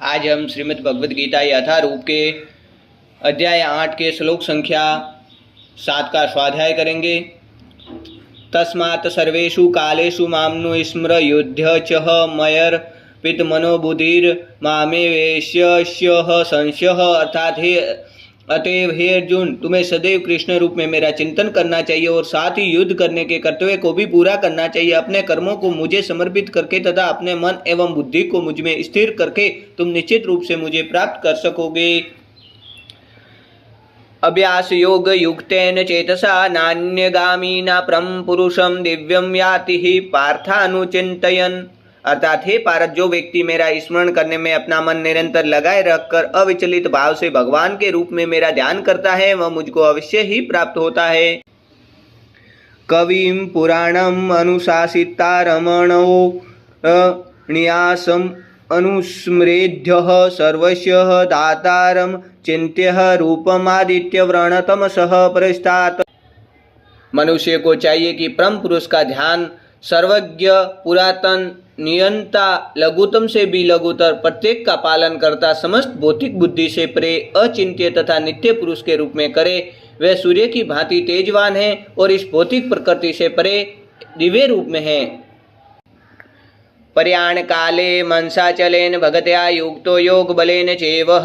आज हम श्रीमद् भगवद गीता यथारूप के अध्याय 8 के श्लोक संख्या 7 का स्वाध्याय करेंगे। तस्मात् सर्वेषु कालेषु मां स्मर युध्य च मयर्पित मनोबुधिर मामेवेश्यः संशयः। अर्थात अतएव हे अर्जुन, तुम्हें सदैव कृष्ण रूप में मेरा चिंतन करना चाहिए और साथ ही युद्ध करने के कर्तव्य को भी पूरा करना चाहिए। अपने कर्मों को मुझे समर्पित करके तथा अपने मन एवं बुद्धि को मुझ में स्थिर करके तुम निश्चित रूप से मुझे प्राप्त कर सकोगे। अभ्यास योग युक्तेन चेतसा नान्यगामिना परम पुरुषम दिव्यम याति ही पार्थानुचिंतयन्। अर्थात हे पार्थ, जो व्यक्ति मेरा स्मरण करने में अपना मन निरंतर लगाए रखकर अविचलित भाव से भगवान के रूप में मेरा ध्यान करता है, वह मुझको अवश्य ही प्राप्त होता है। कविम पुराणम अनुशासिता रमणो न्यासम अनुस्मृद्यः सर्वस्य दातारम चिंत्य रूपमादित्य व्रणतमसः परस्तात्। मनुष्य को चाहिए कि परम पुरुष का ध्यान सर्वज्ञ, पुरातन, नियंता, लघुतम से भी लघुतर, प्रत्येक का पालन करता, समस्त भौतिक बुद्धि से परे, अचिंत्य तथा नित्य पुरुष के रूप में करे। वह सूर्य की भांति तेजवान है और इस भौतिक प्रकृति से परे दिव्य रूप में है। पर्याण काले मनसाचलेन भगत्या युक्तो योग बलेन चैवह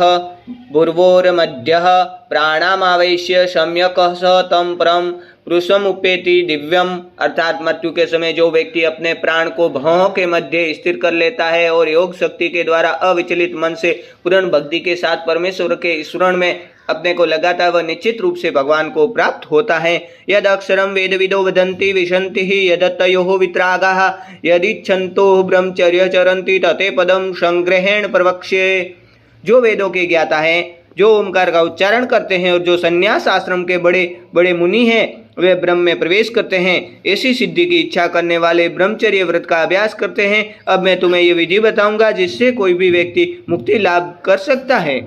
भूर्वोर्मध्यः प्राणामावेश्य सम्यक् स तं परम पुरुषम उपेति दिव्यम। अर्थात मृत्यु के समय जो व्यक्ति अपने प्राण को भौहों के मध्य स्थिर कर लेता है और योग शक्ति के द्वारा अविचलित मन से पूर्ण भक्ति के साथ परमेश्वर के स्मरण में अपने को लगाता है, वह निश्चित रूप से भगवान को प्राप्त होता है। यद अक्षरम वेदविदो वदन्ति विशन्ति ही यदत्तयोः वित्रागाः यदिच्छन्तो ब्रह्मचर्य चरन्ति तते पदम संग्रहेण प्रवक्ष्ये। जो वेदों के ज्ञाता हैं, जो ओमकार का उच्चारण करते हैं और जो संन्यास आश्रम के बड़े बड़े मुनि हैं, वे ब्रह्म में प्रवेश करते हैं। ऐसी सिद्धि की इच्छा करने वाले ब्रह्मचर्य व्रत का अभ्यास करते हैं। अब मैं तुम्हें ये विधि बताऊंगा जिससे कोई भी व्यक्ति मुक्ति लाभ कर सकता है।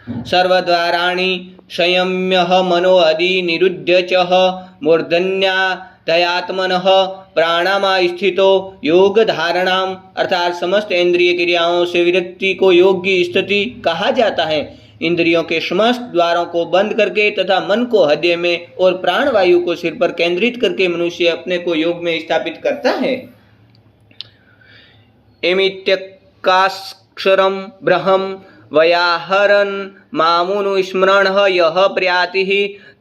सर्वद्वाराणि संयम्य मनो अधि निरुद्य च मूर्धन्या दयात्मनः प्राणामा स्थितो योग धारणाम। अर्थात समस्त इंद्रिय क्रियाओं से विरक्ति को योग की स्थिति कहा जाता है। इंद्रियों के समस्त द्वारों को बंद करके तथा मन को हृदय में और प्राण वायु को सिर पर केंद्रित करके मनुष्य अपने को योग में स्थापित करता है। एमित्यकाक्षरम ब्रह्म व्याहरन् मामुनुस्मरण यः प्रयाति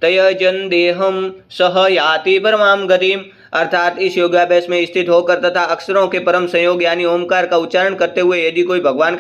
तयजन देहम सह याति परमां गतिम। अर्थात इस योगाभ्यास में स्थित होकर तथा अक्षरों के परम संयोग यानी ओमकार का उच्चारण करते हुए यदि कोई भगवान